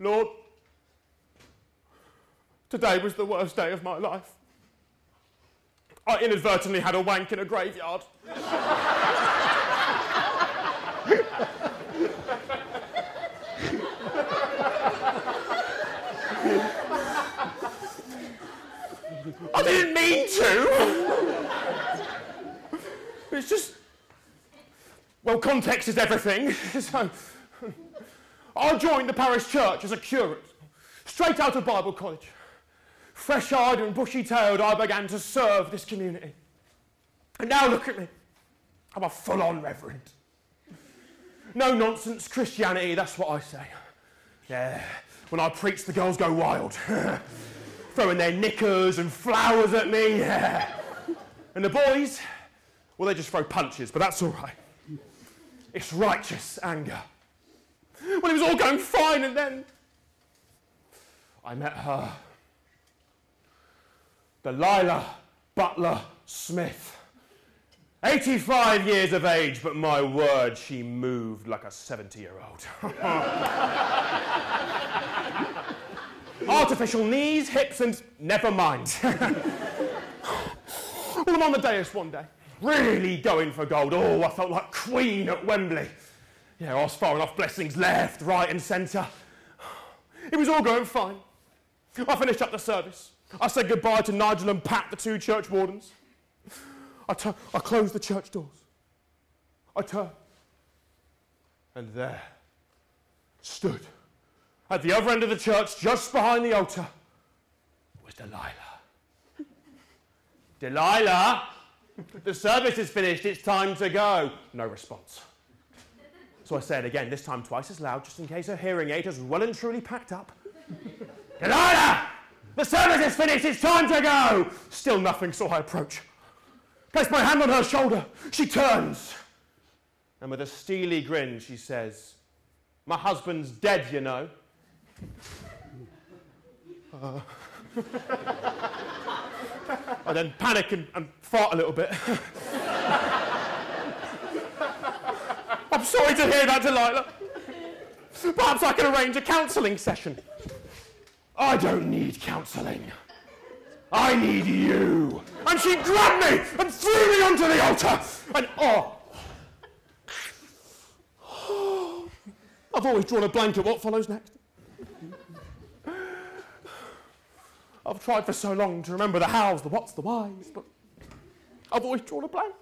Lord, today was the worst day of my life. I inadvertently had a wank in a graveyard. I didn't mean to. It's just, well, context is everything. So, I joined the parish church as a curate, straight out of Bible college. Fresh-eyed and bushy-tailed, I began to serve this community. And now look at me. I'm a full-on reverend. No-nonsense Christianity, that's what I say. Yeah, when I preach, the girls go wild. Throwing their knickers and flowers at me. Yeah. And the boys, well, they just throw punches, but that's all right. It's righteous anger. Well, it was all going fine, and then I met her. Delilah Butler Smith. 85 years of age, but my word, she moved like a 70-year-old. Artificial knees, hips, and never mind. Well, I'm on the dais one day, really going for gold. Oh, I felt like Queen at Wembley. Yeah, I was firing off blessings left, right, and centre. It was all going fine. I finished up the service. I said goodbye to Nigel and Pat, the two church wardens. I closed the church doors. I turned. And there stood, at the other end of the church, just behind the altar, was Delilah. Delilah, the service is finished, it's time to go. No response. So I said again, this time twice as loud, just in case her hearing aid has well and truly packed up. Delilah! The service is finished, it's time to go! Still nothing, so I approach. Place my hand on her shoulder. She turns. And with a steely grin, she says, my husband's dead, you know. I then panic and fart a little bit. I'm sorry to hear that, Delilah. Perhaps I can arrange a counselling session. I don't need counselling. I need you. And she grabbed me and threw me onto the altar. And I've always drawn a blank at what follows next. I've tried for so long to remember the hows, the whats, the whys, but I've always drawn a blank.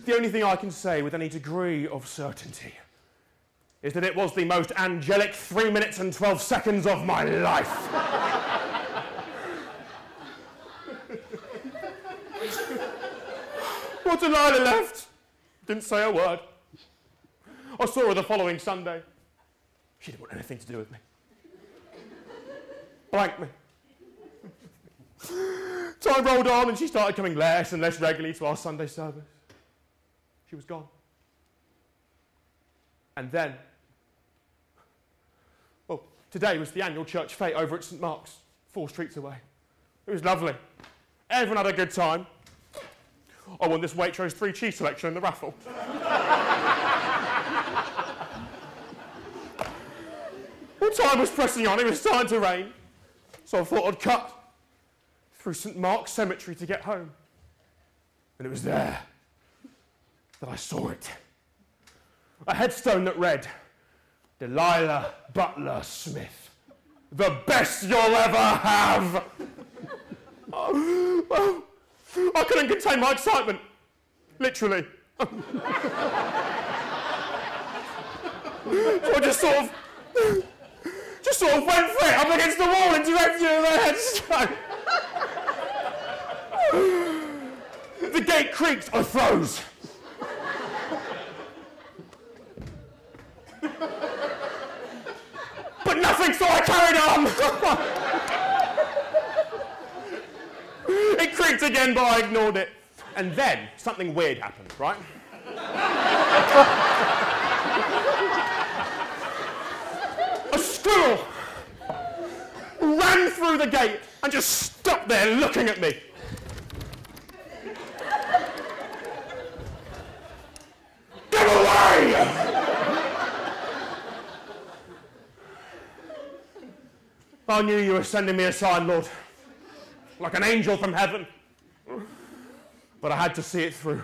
The only thing I can say with any degree of certainty is that it was the most angelic 3 minutes and 12 seconds of my life. Well, Delilah left. Didn't say a word. I saw her the following Sunday. She didn't want anything to do with me. Blanked me. Time rolled on and she started coming less and less regularly to our Sunday service. She was gone. And then, well, today was the annual church fete over at St Mark's, 4 streets away. It was lovely. Everyone had a good time. I won this Waitrose 3 cheese selection in the raffle. Well, time was pressing on, it was starting to rain. So I thought I'd cut through St Mark's Cemetery to get home. And it was there that I saw it. A headstone that read, Delilah Butler Smith, the best you'll ever have. Oh, I couldn't contain my excitement, literally. So I just sort of went for it up against the wall in direction of the headstone. The gate creaked, I froze. But nothing, so I carried on. It creaked again, but I ignored it. And then something weird happened, right? A squirrel ran through the gate and just stopped there looking at me. Get away! I knew you were sending me a sign, Lord, like an angel from heaven. But I had to see it through.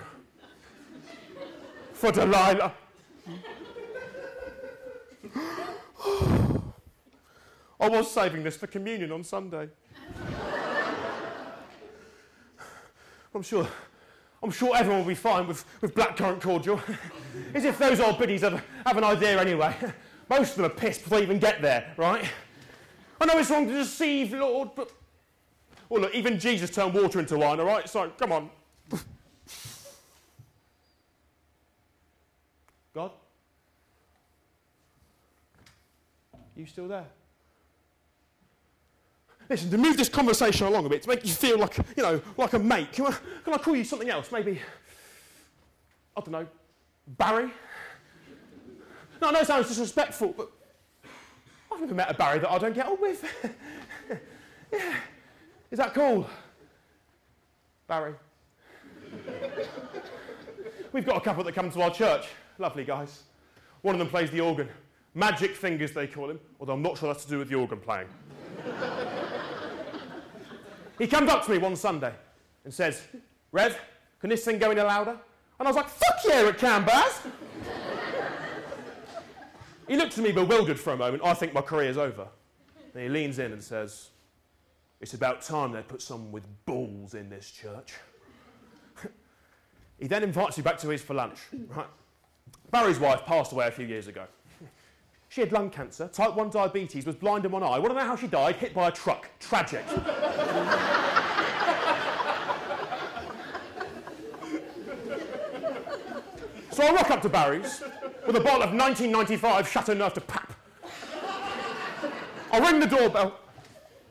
For Delilah. I was saving this for communion on Sunday. I'm sure everyone will be fine with blackcurrant cordial. As if those old biddies have an idea anyway. Most of them are pissed before they even get there, right? I know it's wrong to deceive, Lord, but... Well, look, even Jesus turned water into wine, all right? So, come on. God? You still there? Listen, to move this conversation along a bit, to make you feel like, you know, like a mate, can I call you something else? Maybe, I don't know, Barry? No, I know it sounds disrespectful, but I've never met a Barry that I don't get on with. Yeah. Is that cool? Barry? We've got a couple that come to our church. Lovely guys. One of them plays the organ. Magic fingers, they call him, although I'm not sure that's to do with the organ playing. He comes up to me one Sunday and says, Rev, can this thing go any louder? And I was like, fuck yeah, it can, Baz. He looks at me bewildered for a moment. I think my career's over. And he leans in and says, it's about time they put someone with balls in this church. He then invites me back to his for lunch. Right? Barry's wife passed away a few years ago. She had lung cancer, type 1 diabetes, was blind in one eye. Want to know how she died? Hit by a truck. Tragic. So I rock up to Barry's with a bottle of 1995 Chateau Neuf de Pape. I ring the doorbell.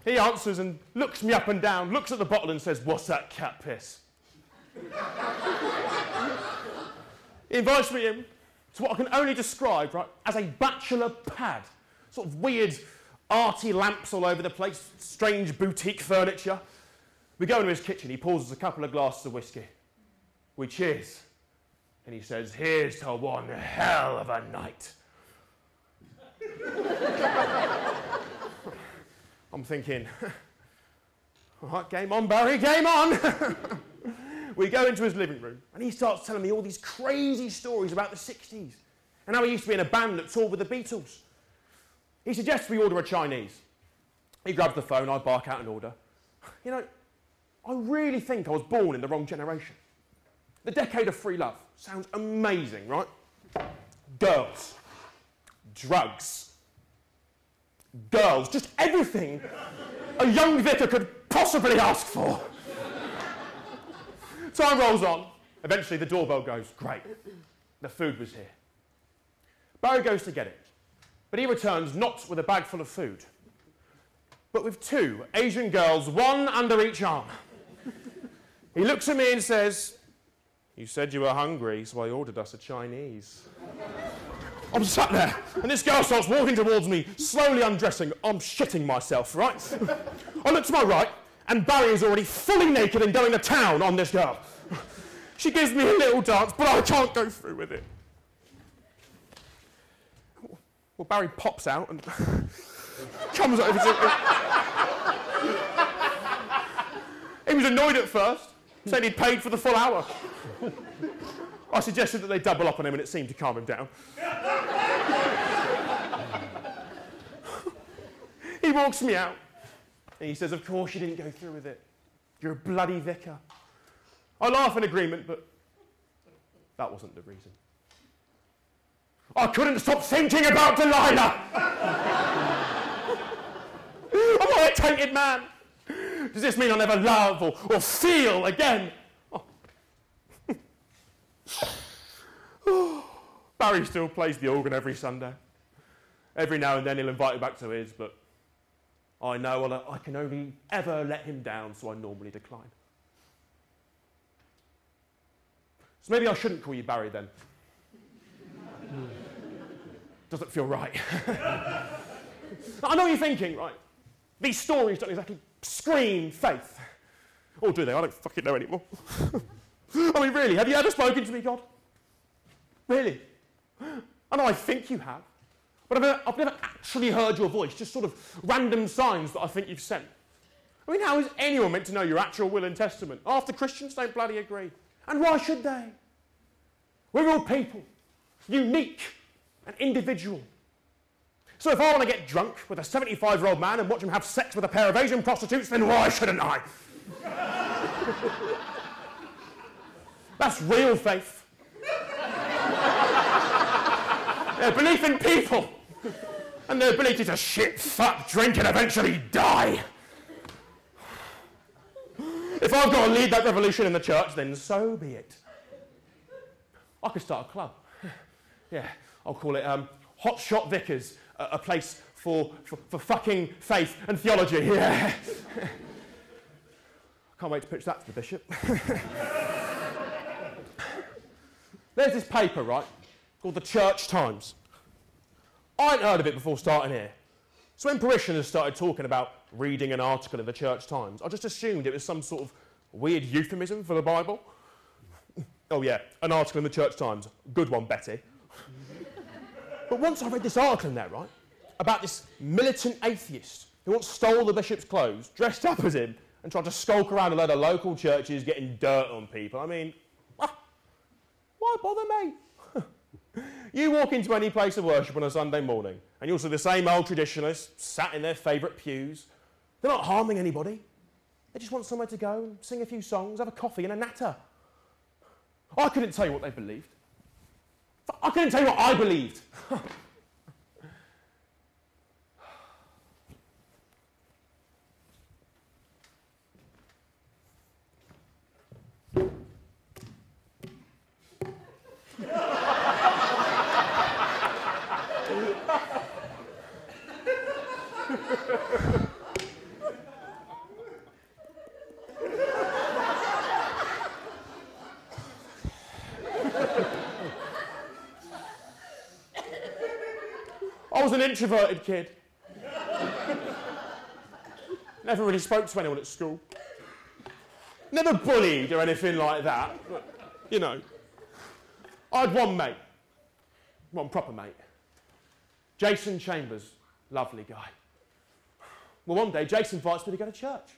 He answers and looks me up and down, looks at the bottle and says, what's that cat piss? He invites me in to what I can only describe, right, as a bachelor pad. Sort of weird, arty lamps all over the place, strange boutique furniture. We go into his kitchen, he pours us a couple of glasses of whiskey. We cheers. And he says, here's to one hell of a night. I'm thinking, all right, game on, Barry, game on. We go into his living room, and he starts telling me all these crazy stories about the 60s, and how he used to be in a band that toured with the Beatles. He suggests we order a Chinese. He grabs the phone, I bark out an order. You know, I really think I was born in the wrong generation. The decade of free love sounds amazing, right? Girls, drugs, girls, just everything a young vicar could possibly ask for. Time rolls on. Eventually the doorbell goes. Great. The food was here. Barry goes to get it. But he returns not with a bag full of food, but with 2 Asian girls, one under each arm. He looks at me and says, you said you were hungry, so I ordered us a Chinese. I'm sat there, and this girl starts walking towards me, slowly undressing. I'm shitting myself, right? I look to my right, and Barry is already fully naked and going to town on this girl. She gives me a little dance, but I can't go through with it. Well, Barry pops out and comes over to me. He was annoyed at first, saying he'd paid for the full hour. I suggested that they double up on him, and it seemed to calm him down. He walks me out. And he says, of course you didn't go through with it. You're a bloody vicar. I laugh in agreement, but that wasn't the reason. I couldn't stop thinking about Delilah. I'm not a tainted man. Does this mean I'll never love or feel again? Oh. Barry still plays the organ every Sunday. Every now and then he'll invite me back to his, but I know I can only ever let him down, so I normally decline. So maybe I shouldn't call you Barry then. Doesn't feel right. I know what you're thinking, right? These stories don't exactly scream faith. Or do they? I don't fucking know anymore. I mean, really, have you ever spoken to me, God? Really? I know I think you have. But I've never actually heard your voice, just sort of random signs that I think you've sent. I mean, how is anyone meant to know your actual will and testament? Half the Christians don't bloody agree. And why should they? We're all people, unique and individual. So if I want to get drunk with a 75-year-old man and watch him have sex with a pair of Asian prostitutes, then why shouldn't I? That's real faith. Their belief in people and their ability to shit, fuck, drink and eventually die. If I've got to lead that revolution in the church, then so be it. I could start a club. Yeah, I'll call it Hot Shot Vicars, a place for fucking faith and theology. Yeah. Can't wait to pitch that to the bishop. There's this paper, right, called the Church Times. I hadn't heard of it before starting here. So when parishioners started talking about reading an article in the Church Times, I just assumed it was some sort of weird euphemism for the Bible. Oh yeah, an article in the Church Times. Good one, Betty. But once I read this article in there, right, about this militant atheist who once stole the bishop's clothes, dressed up as him, and tried to skulk around a load of local churches getting dirt on people, I mean, why bother, mate? You walk into any place of worship on a Sunday morning, and you'll see the same old traditionalists sat in their favourite pews. They're not harming anybody. They just want somewhere to go and sing a few songs, have a coffee and a natter. I couldn't tell you what they believed. I couldn't tell you what I believed. I was an introverted kid. Never really spoke to anyone at school. Never bullied or anything like that. But, you know, I had one mate. One proper mate. Jason Chambers. Lovely guy. Well, one day, Jason invites me to go to church.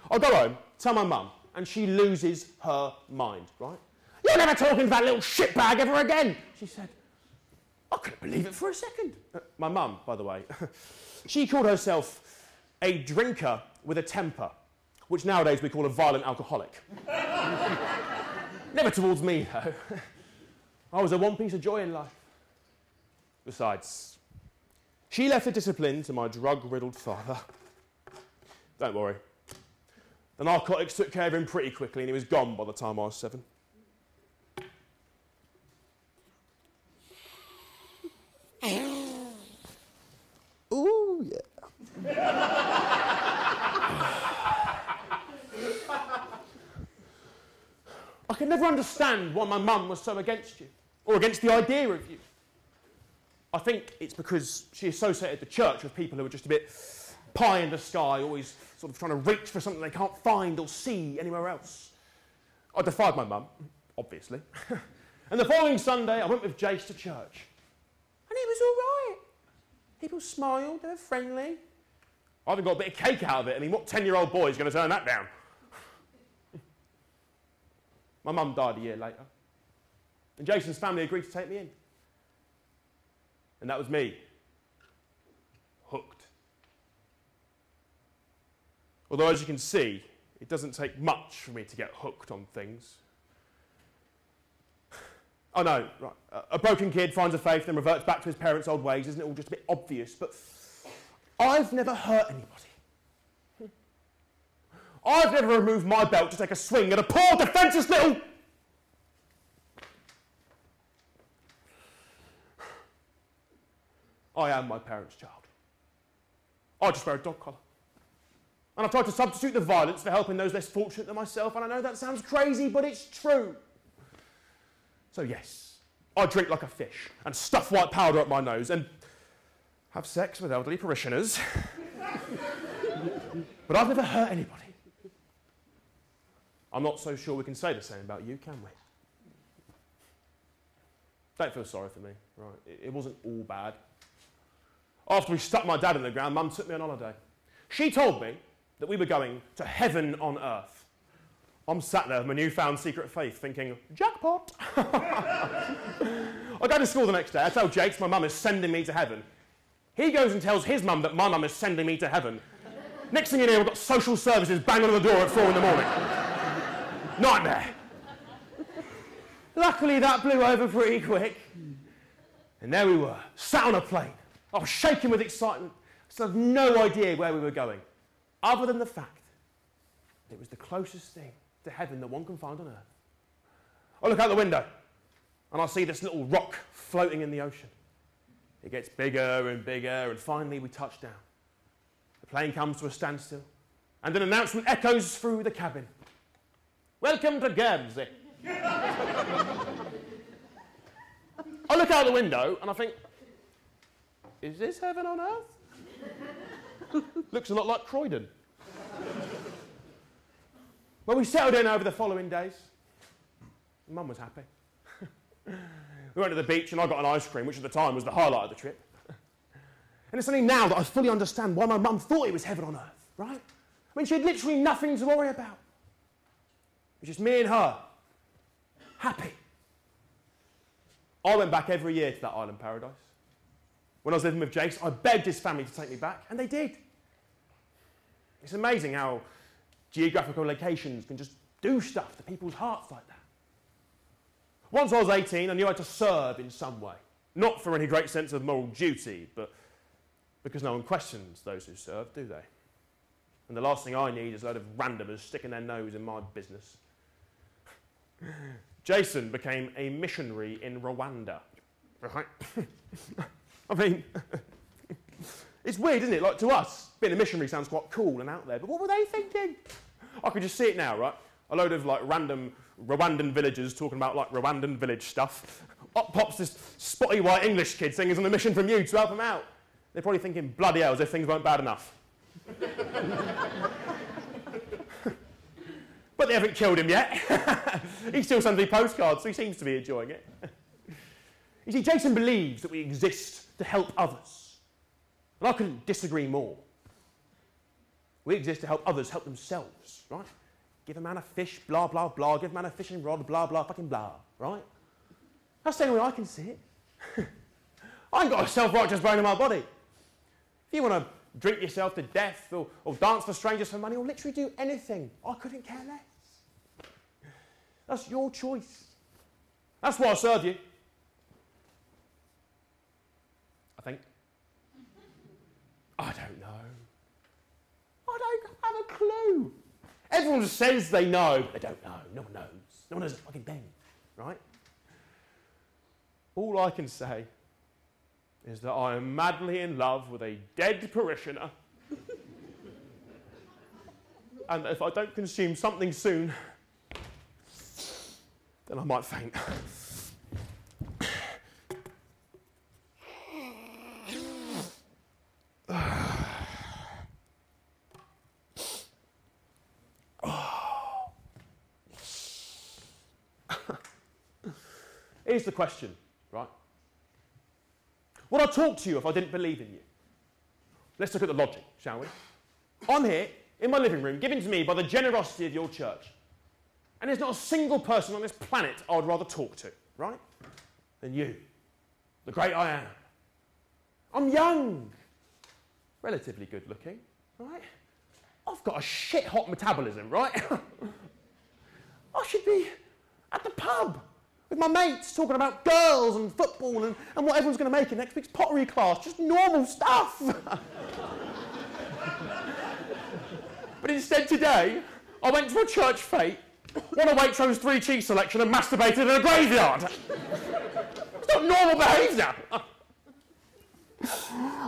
I go home, tell my mum, and she loses her mind, right? You're never talking to that little shitbag ever again, she said. I couldn't believe it for a second. My mum, by the way, she called herself a drinker with a temper, which nowadays we call a violent alcoholic. Never towards me, though. I was a one piece of joy in life. Besides, she left the discipline to my drug-riddled father. Don't worry. The narcotics took care of him pretty quickly, and he was gone by the time I was 7. Ooh, yeah. I could never understand why my mum was so against you, or against the idea of you. I think it's because she associated the church with people who were just a bit pie in the sky, always sort of trying to reach for something they can't find or see anywhere else. I defied my mum, obviously. And the following Sunday, I went with Jace to church. And it was all right. People smiled, they were friendly. I even got a bit of cake out of it. I mean, what 10-year-old boy is going to turn that down? My mum died a year later. And Jason's family agreed to take me in. And that was me. Hooked. Although, as you can see, it doesn't take much for me to get hooked on things. Oh no, right. A broken kid finds a faith and reverts back to his parents' old ways. Isn't it all just a bit obvious? But I've never hurt anybody. I've never removed my belt to take a swing at a poor, defenceless little... I am my parents' child. I just wear a dog collar. And I've tried to substitute the violence for helping those less fortunate than myself, and I know that sounds crazy, but it's true. So yes, I drink like a fish, and stuff white powder up my nose, and have sex with elderly parishioners. But I've never hurt anybody. I'm not so sure we can say the same about you, can we? Don't feel sorry for me, right? It wasn't all bad. After we stuck my dad in the ground, Mum took me on holiday. She told me that we were going to heaven on earth. I'm sat there with my newfound secret faith thinking, jackpot! I go to school the next day. I tell Jakes my mum is sending me to heaven. He goes and tells his mum that my mum is sending me to heaven. Next thing you know, we've got social services banging on the door at 4 in the morning. Nightmare. Luckily, that blew over pretty quick. And there we were, sat on a plane. I was shaking with excitement. So I had no idea where we were going, other than the fact that it was the closest thing to heaven that one can find on earth. I look out the window, and I see this little rock floating in the ocean. It gets bigger and bigger, and finally we touch down. The plane comes to a standstill, and an announcement echoes through the cabin. Welcome to Guernsey. I look out the window, and I think, is this heaven on earth? Looks a lot like Croydon. Well, we settled in over the following days. Mum was happy. We went to the beach and I got an ice cream, which at the time was the highlight of the trip. And it's only now that I fully understand why my mum thought it was heaven on earth, right? I mean, she had literally nothing to worry about. It was just me and her, happy. I went back every year to that island paradise. When I was living with Jace, I begged his family to take me back, and they did. It's amazing how geographical locations can just do stuff to people's hearts like that. Once I was 18, I knew I had to serve in some way. Not for any great sense of moral duty, but because no one questions those who serve, do they? And the last thing I need is a load of randomers sticking their nose in my business. Jason became a missionary in Rwanda. Right? I mean, it's weird, isn't it? Like, to us, being a missionary sounds quite cool and out there, but what were they thinking? I could just see it now, right? A load of, like, random Rwandan villagers talking about, like, Rwandan village stuff. Up pops this spotty white English kid saying he's on a mission from you to help him out. They're probably thinking, bloody hell, as if things weren't bad enough. But they haven't killed him yet. He still sends me postcards, so he seems to be enjoying it. You see, Jason believes that we exist to help others. And I couldn't disagree more. We exist to help others help themselves, right? Give a man a fish, blah, blah, blah. Give a man a fishing rod, blah, blah, fucking blah, right? That's the only way I can see it. I ain't got a self-righteous bone in my body. If you want to drink yourself to death or dance for strangers for money or literally do anything, I couldn't care less. That's your choice. That's why I serve you. I think. I don't know. I don't have a clue. Everyone says they know, but they don't know. No one knows. No one knows a fucking thing, right? All I can say is that I am madly in love with a dead parishioner. And if I don't consume something soon, then I might faint. Here's the question, right? Would I talk to you if I didn't believe in you? Let's look at the logic, shall we? I'm here, in my living room, given to me by the generosity of your church. And there's not a single person on this planet I would rather talk to, right? Than you, the great I am. I'm young, relatively good looking, right? I've got a shit-hot metabolism, right? I should be at the pub with my mates talking about girls and football and what everyone's going to make in next week's pottery class. Just normal stuff. But instead today, I went to a church fete, won a Waitrose 3 cheese selection and masturbated in a graveyard. It's not normal behaviour.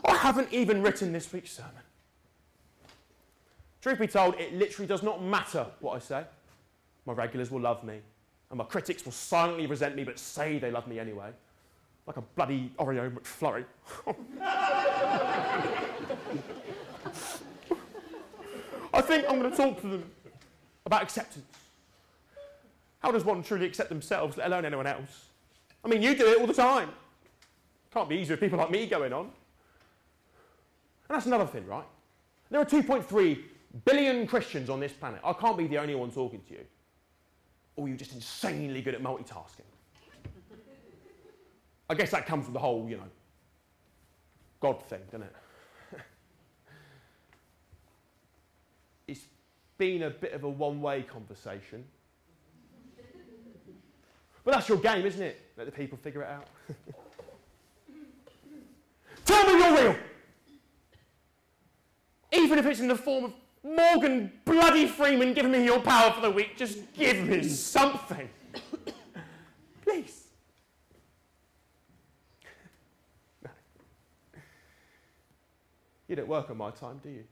I haven't even written this week's sermon. Truth be told, it literally does not matter what I say. My regulars will love me, and my critics will silently resent me but say they love me anyway. Like a bloody Oreo McFlurry. I think I'm going to talk to them about acceptance. How does one truly accept themselves, let alone anyone else? I mean, you do it all the time. Can't be easy with people like me going on. And that's another thing, right? There are 2.3 billion Christians on this planet. I can't be the only one talking to you. Or you're just insanely good at multitasking. I guess that comes from the whole, God thing, doesn't it? It's been a bit of a one-way conversation. But that's your game, isn't it? Let the people figure it out. Tell me you're real! Even if it's in the form of Morgan bloody Freeman giving me your power for the week, just give me something. Please. No. You don't work on my time, do you?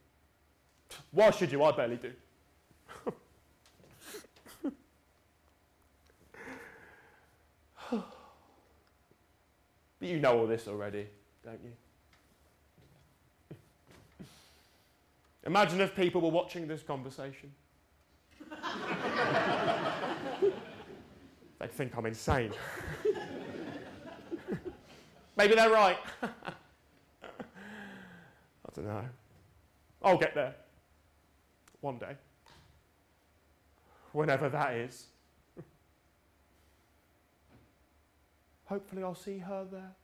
Why should you? I barely do. But you know all this already, don't you? Imagine if people were watching this conversation. They'd think I'm insane. Maybe they're right. I don't know. I'll get there. One day. Whenever that is. Hopefully I'll see her there.